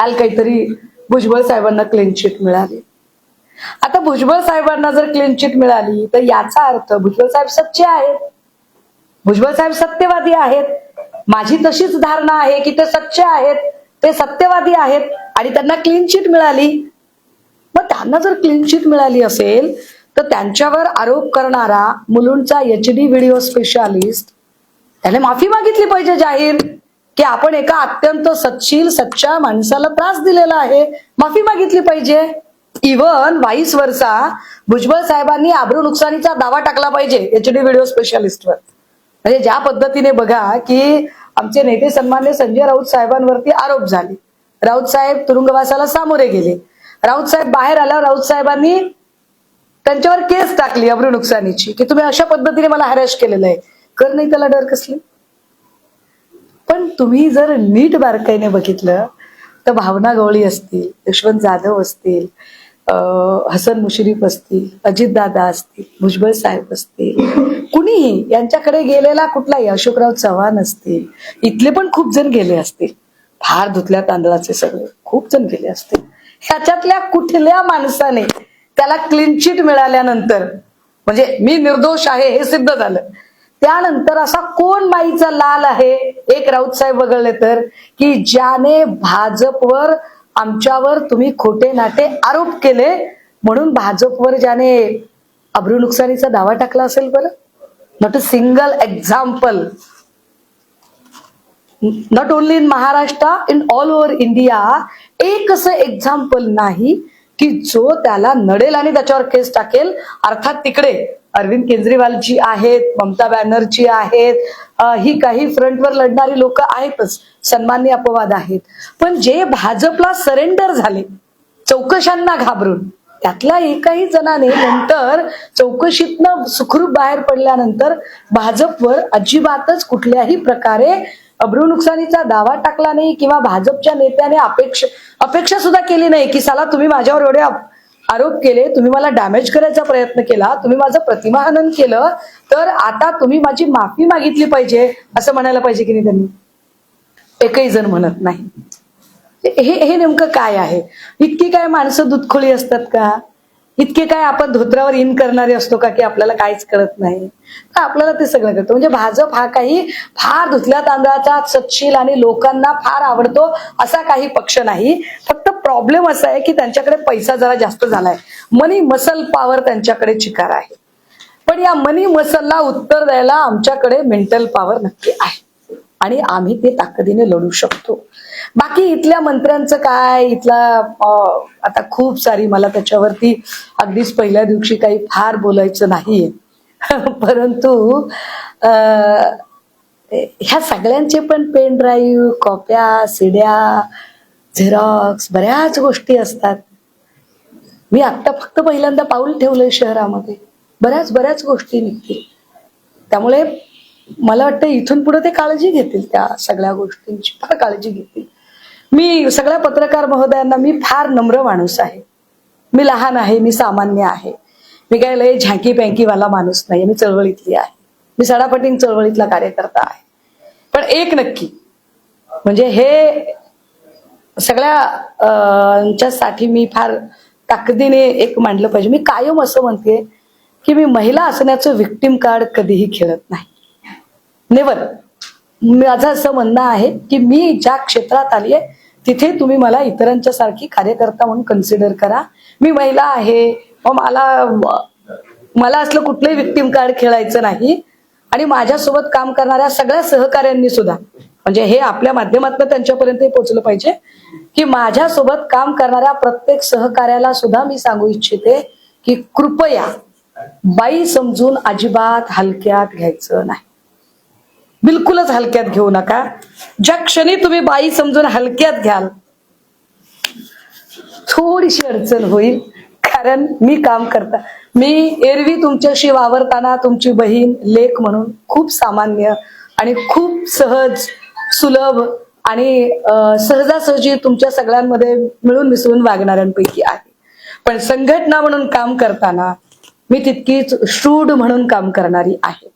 काल काहीतरी भुजबळ साहेबांना क्लीन चिट मिळाली. आता भुजबळ साहेबांना जर क्लीन चिट मिळाली तर याचा अर्थ भुजबळ साहेब सच्चे आहेत, भुजबळ साहेब सत्यवादी आहेत. माझी तशीच धारणा आहे की ते सच्चे आहेत, ते सत्यवादी आहेत आणि त्यांना क्लीन चिट मिळाली. मग त्यांना जर क्लीन चिट मिळाली असेल तर त्यांच्यावर आरोप करणारा मुलुंडचा HD व्हिडिओ स्पेशालिस्ट त्याने माफी मागितली पाहिजे जाहीर, की आपण एका अत्यंत सच्शील सच्च्या माणसाला त्रास दिलेला आहे, माफी मागितली पाहिजे. इव्हन वाईस वर्षा भुजबळ साहेबांनी आबरू नुकसानीचा दावा टाकला पाहिजे HD व्हिडिओ स्पेशालिस्टवर. म्हणजे ज्या पद्धतीने बघा की आमचे नेते सन्मान्य संजय राऊत साहेबांवरती आरोप झाले, राऊत साहेब तुरुंगवासाला सामोरे गेले, राऊत साहेब बाहेर आल्यावर राऊत साहेबांनी त्यांच्यावर केस टाकली अब्रू नुकसानीची, की तुम्ही अशा पद्धतीने मला हॅरॅश केलेलं आहे, कर नाही त्याला डर कसले. पण तुम्ही जर नीट बारकाईने बघितलं तर भावना गवळी असतील, यशवंत जाधव असतील, हसन मुश्रीफ असतील, अजितदादा असतील, भुजबळ साहेब असतील, कुणीही यांच्याकडे गेलेला कुठलाही अशोकराव चव्हाण असतील, इथले पण खूप जण गेले असतील, फार धुतल्या तांदळाचे सगळे खूप जण गेले असतील. ह्याच्यातल्या कुठल्या माणसाने त्याला क्लीन चिट मिळाल्यानंतर म्हणजे मी निर्दोष आहे हे सिद्ध झालं, त्यानंतर असा कोण बाईचा लाल आहे, एक राऊत साहेब वगळले तर, की ज्याने भाजपवर आमच्यावर तुम्ही खोटे नाटे आरोप केले म्हणून भाजपवर ज्याने अब्रू नुकसानीचा दावा टाकला असेल बरं? Not a single example, not only in Maharashtra, in all over India एक असं एक्झाम्पल नाही की जो त्याला नडेल आणि त्याच्यावर केस टाकेल. अर्थात तिकडे अरविंद केजरीवालजी आहेत, ममता बॅनर्जी आहेत, ही काही फ्रंटवर लढणारी लोक आहेतच, सन्मान्य अपवाद आहेत. पण जे भाजपला सरेंडर झाले चौकशांना घाबरून, त्यातल्या एकाही जणाने नंतर चौकशीतनं सुखरूप बाहेर पडल्यानंतर भाजपवर अजिबातच कुठल्याही प्रकारे अब्रू नुकसानीचा दावा टाकला नाही किंवा भाजपच्या नेत्याने अपेक्षा सुद्धा केली नाही की साला तुम्ही माझ्यावर एवढे आरोप केले, तुम्ही मला डॅमेज करायचा प्रयत्न केला, तुम्ही माझं प्रतिमाहनन केलं, तर आता तुम्ही माझी माफी मागितली पाहिजे असं म्हणायला पाहिजे की नाही त्यांनी? एकही जण म्हणत नाही. हे नेमकं काय आहे? इतकी काय माणसं दुधखोळी असतात का? इतके काय आपण धोत्रावर इन करणारे असतो का की आपल्याला काहीच कळत नाही? तर आपल्याला ते सगळं कळतं. म्हणजे भाजप हा काही फार धुतल्या तांदळाचा सच्शील आणि लोकांना फार आवडतो असा काही पक्ष नाही. फक्त प्रॉब्लेम असा आहे की त्यांच्याकडे पैसा जरा जास्त झालाय, मनी मसल पॉवर त्यांच्याकडे चिकार आहे. पण या मनी मसलला उत्तर द्यायला आमच्याकडे मेंटल पॉवर नक्की आहे आणि आम्ही ते ताकदीने लढू शकतो. बाकी इथल्या मंत्र्यांचं काय, इथला आता खूप सारी, मला त्याच्यावरती अगदीच पहिल्या दिवशी काही फार बोलायचं नाहीये, परंतु ह्या सगळ्यांचे पण पेन ड्राईव्ह, कॉप्या, सीड्या, झेरॉक्स, बऱ्याच गोष्टी असतात. मी आता फक्त पहिल्यांदा पाऊल ठेवलंय शहरामध्ये, बऱ्याच गोष्टी निघतील. त्यामुळे मला वाटतं इथून पुढे ते काळजी घेतील, त्या सगळ्या गोष्टींची फार काळजी घेतील. मी सगळ्या पत्रकार महोदयांना, मी फार नम्र माणूस आहे, मी लहान आहे, मी सामान्य आहे, मी काय लय झांकी पँकीवाला माणूस नाही, मी चळवळीतली आहे, मी सडापटिंग चळवळीतला कार्यकर्ता आहे. पण एक नक्की म्हणजे हे सगळ्यांच्यासाठी मी फार ताकदीने एक मांडलं पाहिजे. मी कायम असं म्हणते की मी महिला असण्याचं विक्टिम कार्ड कधीही खेळत नाही, नेवर. माझं असं म्हणणं आहे की मी ज्या क्षेत्रात आली आहे तिथे तुम्ही मला इतरांच्या सारखी कार्यकर्ता म्हणून कन्सिडर करा. मी महिला आहे, मला असलं कुठलंही विक्टिम कार्ड खेळायचं नाही. आणि माझ्यासोबत काम करणाऱ्या सगळ्या सहकाऱ्यांनी सुद्धा, म्हणजे हे आपल्या माध्यमातून त्यांच्यापर्यंत पोहोचलं पाहिजे की माझ्यासोबत काम करणाऱ्या प्रत्येक सहकार्याला सुद्धा मी सांगू इच्छिते की कृपया बाई समजून अजिबात हलक्यात घ्यायचं नाही, बिलकुलच हलक्यात घेऊ नका. ज्या क्षणी तुम्ही बाई समजून हलक्यात घ्याल थोडीशी अडचण होईल. कारण मी काम करता, मी एरवी तुमच्याशी वावरताना तुमची बहीण, लेक म्हणून खूप सामान्य आणि खूप सहज, सुलभ आणि सहजासहजी तुमच्या सगळ्यांमध्ये मिळून मिसळून वागणाऱ्यांपैकी आहे. पण संघटना म्हणून काम करताना मी तितकीच शूड म्हणून काम करणारी आहे.